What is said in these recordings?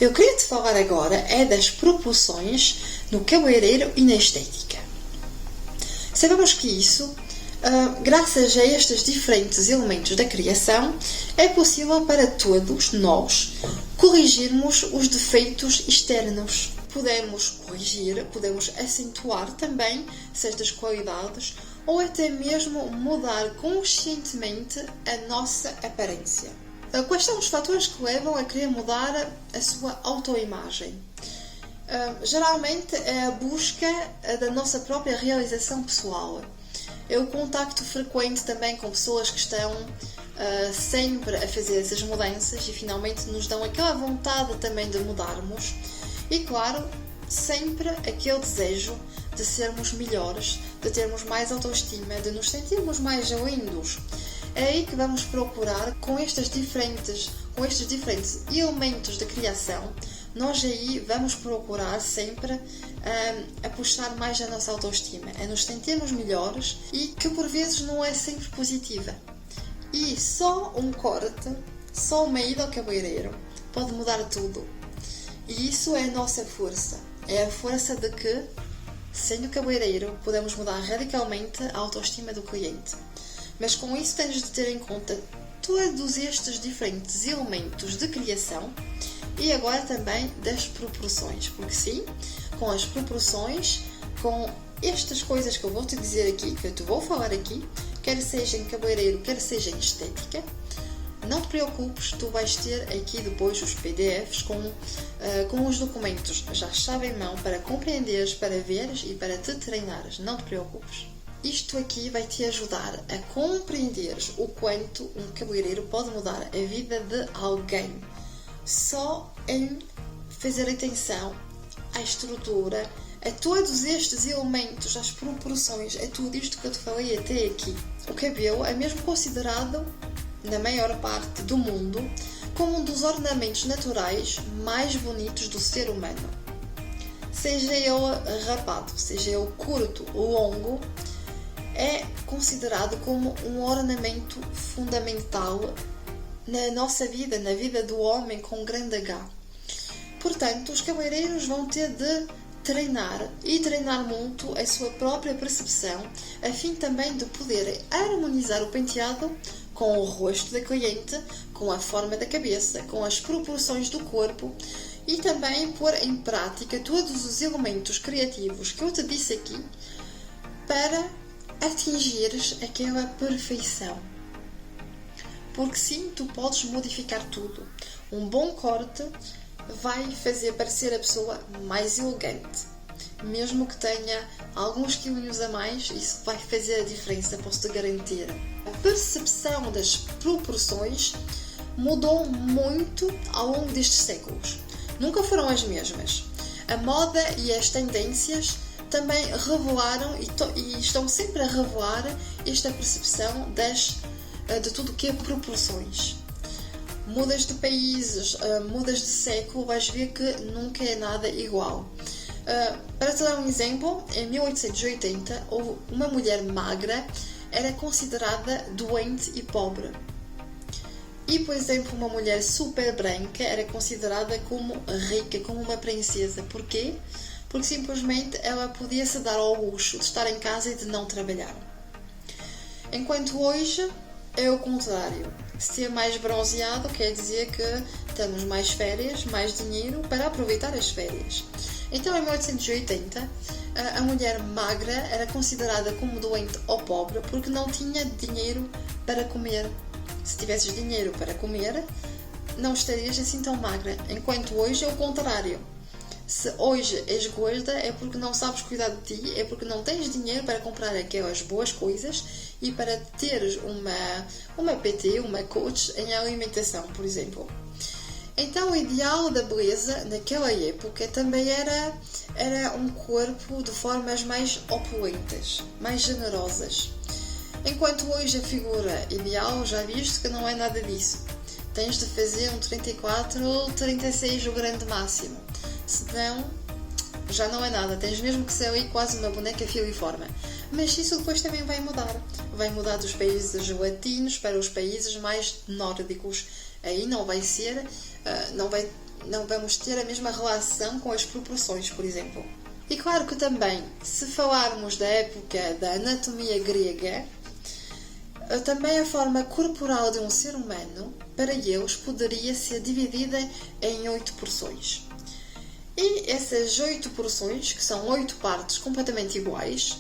Eu queria te falar agora das proporções no cabeleireiro e na estética. Sabemos que isso, graças a estes diferentes elementos da criação, é possível para todos nós corrigirmos os defeitos externos. Podemos corrigir, podemos acentuar também certas qualidades ou até mesmo mudar conscientemente a nossa aparência. Quais são os fatores que levam a querer mudar a sua autoimagem? Geralmente é a busca da nossa própria realização pessoal. É o contacto frequente também com pessoas que estão sempre a fazer essas mudanças e finalmente nos dão aquela vontade também de mudarmos. E claro, sempre aquele desejo de sermos melhores, de termos mais autoestima, de nos sentirmos mais lindos. É aí que vamos procurar, com estes diferentes elementos de criação, nós aí vamos procurar sempre a puxar mais a nossa autoestima, a nos sentirmos melhores e que por vezes não é sempre positiva. E só um corte, só uma ida ao cabeleireiro pode mudar tudo. E isso é a nossa força. É a força de que, sendo cabeleireiro, podemos mudar radicalmente a autoestima do cliente. Mas com isso tens de ter em conta todos estes diferentes elementos de criação e agora também das proporções. Porque sim, com as proporções, com estas coisas que eu vou te dizer aqui, que eu te vou falar aqui, quer seja em cabeleireiro, quer seja em estética, não te preocupes, tu vais ter aqui depois os PDFs com os documentos já chave em mão para compreenderes, para veres e para te treinares. Não te preocupes. Isto aqui vai te ajudar a compreenderes o quanto um cabeleireiro pode mudar a vida de alguém só em fazer atenção à estrutura, a todos estes elementos, às proporções, a tudo isto que eu te falei até aqui. O cabelo é mesmo considerado, na maior parte do mundo, como um dos ornamentos naturais mais bonitos do ser humano. Seja ele rapado, seja ele curto ou longo, é considerado como um ornamento fundamental na nossa vida, na vida do homem com grande H. Portanto, os cabeleireiros vão ter de treinar e treinar muito a sua própria percepção, a fim também de poderem harmonizar o penteado com o rosto da cliente, com a forma da cabeça, com as proporções do corpo e também pôr em prática todos os elementos criativos que eu te disse aqui para atingires aquela perfeição. Porque sim, tu podes modificar tudo. Um bom corte vai fazer parecer a pessoa mais elegante. Mesmo que tenha alguns quilinhos a mais, isso vai fazer a diferença, posso-te garantir. A percepção das proporções mudou muito ao longo destes séculos. Nunca foram as mesmas. A moda e as tendências também revelaram e estão sempre a revelar esta percepção de tudo o que é proporções. Mudas de países, mudas de século, vais ver que nunca é nada igual. Para te dar um exemplo, em 1880, uma mulher magra era considerada doente e pobre. E, por exemplo, uma mulher super branca era considerada como rica, como uma princesa. Porquê? Porque simplesmente ela podia se dar ao luxo de estar em casa e de não trabalhar. Enquanto hoje é o contrário. Ser mais bronzeado quer dizer que temos mais férias, mais dinheiro para aproveitar as férias. Então, em 1880, a mulher magra era considerada como doente ou pobre porque não tinha dinheiro para comer. Se tivesses dinheiro para comer, não estarias assim tão magra. Enquanto hoje é o contrário. Se hoje és gorda é porque não sabes cuidar de ti, é porque não tens dinheiro para comprar aquelas boas coisas e para teres uma PT, uma coach em alimentação, por exemplo. Então o ideal da beleza naquela época também era um corpo de formas mais opulentas, mais generosas. Enquanto hoje a figura ideal, já viste que não é nada disso. Tens de fazer um 34 ou 36 o grande máximo. Senão, já não é nada. Tens mesmo que ser ali quase uma boneca filiforme. Mas isso depois também vai mudar. Vai mudar dos países latinos para os países mais nórdicos. Aí não vai ser, não vai não vamos ter a mesma relação com as proporções, por exemplo. E claro que também, se falarmos da época da anatomia grega, também a forma corporal de um ser humano, para eles, poderia ser dividida em 8 porções. E essas 8 porções, que são 8 partes completamente iguais,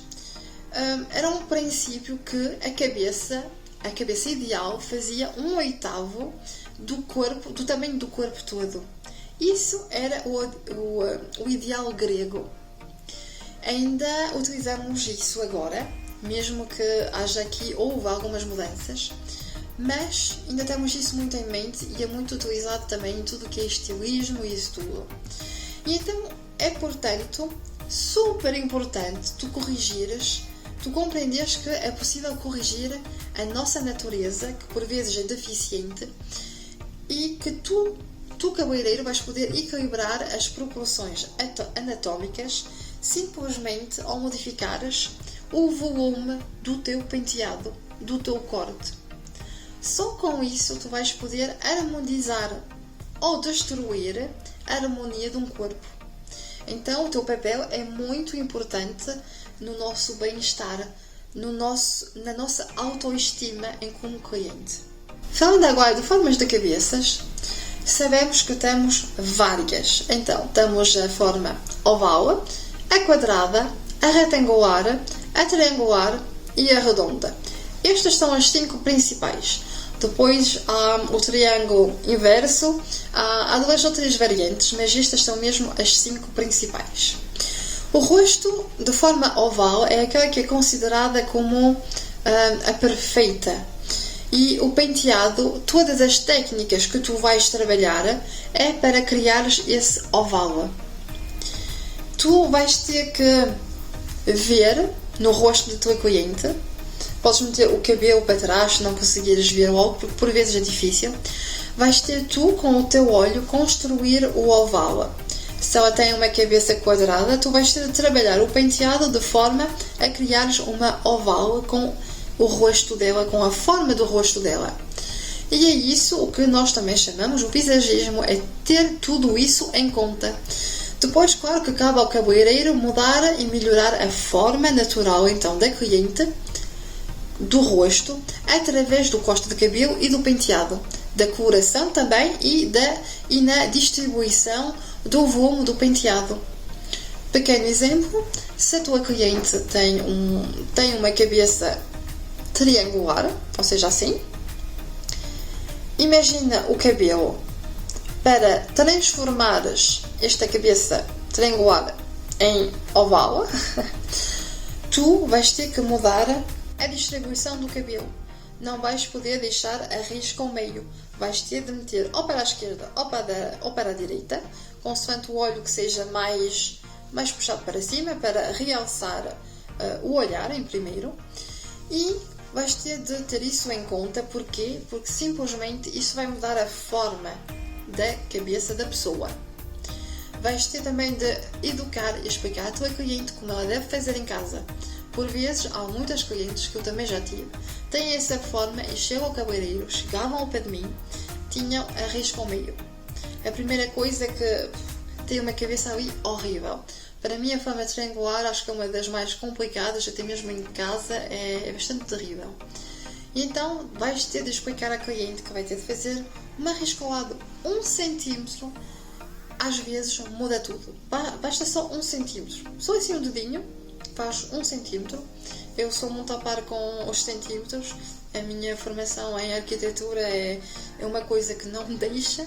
era um princípio que a cabeça ideal fazia 1/8 do tamanho do corpo todo. Isso era o ideal grego. Ainda utilizamos isso agora, mesmo que haja aqui houve algumas mudanças, mas ainda temos isso muito em mente e é muito utilizado também em tudo o que é estilismo e isso tudo. E então é, portanto, super importante tu compreenderes que é possível corrigir a nossa natureza, que por vezes é deficiente, e que tu cabeleireiro, vais poder equilibrar as proporções anatómicas simplesmente ao modificares o volume do teu penteado, do teu corte. Só com isso tu vais poder harmonizar ou destruir a harmonia de um corpo. Então o teu papel é muito importante no nosso bem-estar, na nossa autoestima como cliente. Falando agora de formas de cabeças, sabemos que temos várias. Então temos a forma oval, a quadrada, a retangular, a triangular e a redonda. Estas são as 5 principais. Depois há o triângulo inverso, há 2 ou 3 variantes, mas estas são mesmo as 5 principais. O rosto de forma oval é aquela que é considerada como a perfeita. E o penteado, todas as técnicas que tu vais trabalhar é para criares esse oval. Tu vais ter que ver no rosto do teu cliente. Podes meter o cabelo para trás se não conseguires ver logo, porque por vezes é difícil. Vais ter tu, com o teu olho, construir o oval. Se ela tem uma cabeça quadrada, tu vais ter de trabalhar o penteado de forma a criares uma oval com o rosto dela, com a forma do rosto dela. E é isso o que nós também chamamos o visagismo, é ter tudo isso em conta. Depois, claro que cabe ao cabeleireiro mudar e melhorar a forma natural então da cliente, do rosto, através do corte de cabelo e do penteado, da coloração também e na distribuição do volume do penteado. Pequeno exemplo, se a tua cliente tem uma cabeça triangular, ou seja, assim, imagina o cabelo. Para transformares esta cabeça triangular em oval, tu vais ter que mudar a distribuição do cabelo. Não vais poder deixar a risca ao meio. Vais ter de meter ou para a esquerda ou para a direita, consoante o olho que seja mais puxado para cima, para realçar o olhar em primeiro. E vais ter de ter isso em conta. Porquê? Porque simplesmente isso vai mudar a forma da cabeça da pessoa. Vais ter também de educar e explicar à tua cliente como ela deve fazer em casa. Por vezes, há muitas clientes que eu também já tive, têm essa forma e chegam ao cabeleireiro, chegavam ao pé de mim, tinham a risca ao meio. A primeira coisa é que tem uma cabeça ali horrível. Para mim, a forma triangular acho que é uma das mais complicadas, até mesmo em casa, é bastante terrível. E então, vais ter de explicar à cliente que vai ter de fazer uma risca ao lado 1 centímetro. Às vezes muda tudo. Basta só 1 centímetro. Só assim um dedinho. Faz 1 centímetro. Eu sou muito a par com os centímetros. A minha formação em arquitetura é uma coisa que não me deixa.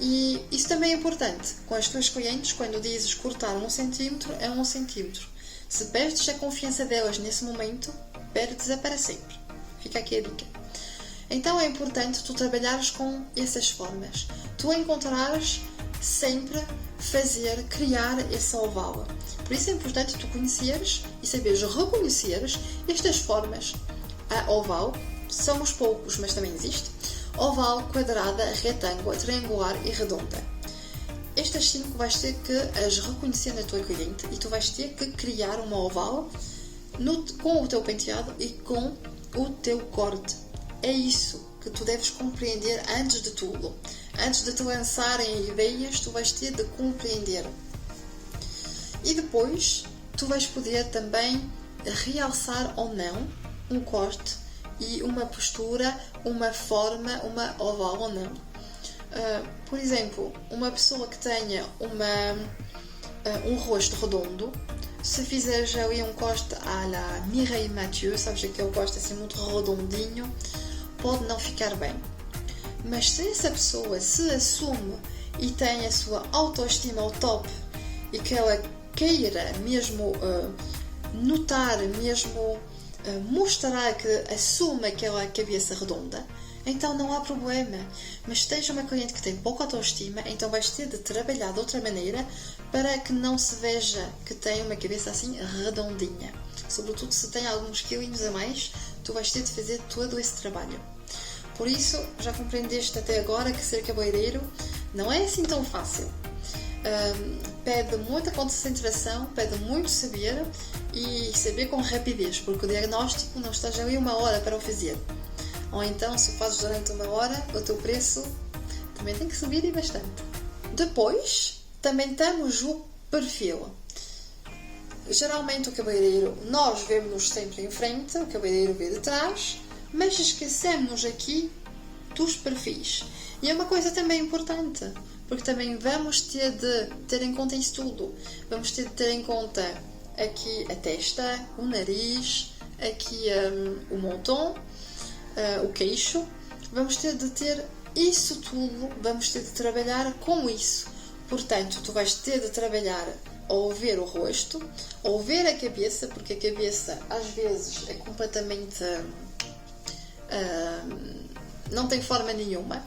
E isso também é importante. Com as tuas clientes, quando dizes cortar 1 centímetro, é 1 centímetro. Se perdes a confiança delas nesse momento, perdes para sempre. Fica aqui a dica. Então é importante tu trabalhares com essas formas. Tu encontrares sempre criar esse oval. Por isso é importante tu conheceres e saberes reconheceres estas formas. A oval, são os poucos, mas também existe. Oval, quadrada, retângulo, triangular e redonda. Estas 5 vais ter que as reconhecer na tua cliente e tu vais ter que criar uma oval com o teu penteado e com o teu corte. É isso que tu deves compreender antes de tudo. Antes de te lançarem ideias, tu vais ter de compreender. E depois, tu vais poder também realçar ou não um corte e uma postura, uma forma, uma oval ou não. Por exemplo, uma pessoa que tenha um rosto redondo, se fizeres ali um corte à la Mireille Mathieu, sabes aquele corte assim muito redondinho, pode não ficar bem. Mas se essa pessoa se assume e tem a sua autoestima ao top e que ela queira mesmo notar, mesmo mostrar que assume aquela cabeça redonda, então não há problema. Mas se tens uma cliente que tem pouca autoestima, então vais ter de trabalhar de outra maneira para que não se veja que tem uma cabeça assim redondinha. Sobretudo se tem alguns quilinhos a mais, tu vais ter de fazer todo esse trabalho. Por isso, já compreendeste até agora que ser cabeleireiro não é assim tão fácil. Pede muita concentração, pede muito saber e saber com rapidez, porque o diagnóstico não estás ali 1 hora para o fazer. Ou então, se o fazes durante 1 hora, o teu preço também tem que subir e bastante. Depois, também temos o perfil. Geralmente o cabeleireiro, nós vemos-nos sempre em frente, o cabeleireiro vê de trás, mas esquecemos aqui dos perfis. E é uma coisa também importante, porque também vamos ter de ter em conta isso tudo. Vamos ter de ter em conta aqui a testa, o nariz, aqui o menton, o queixo. Vamos ter de ter isso tudo, vamos ter de trabalhar com isso. Portanto, tu vais ter de trabalhar ou ver o rosto, ou ver a cabeça, porque a cabeça às vezes é completamente... não tem forma nenhuma.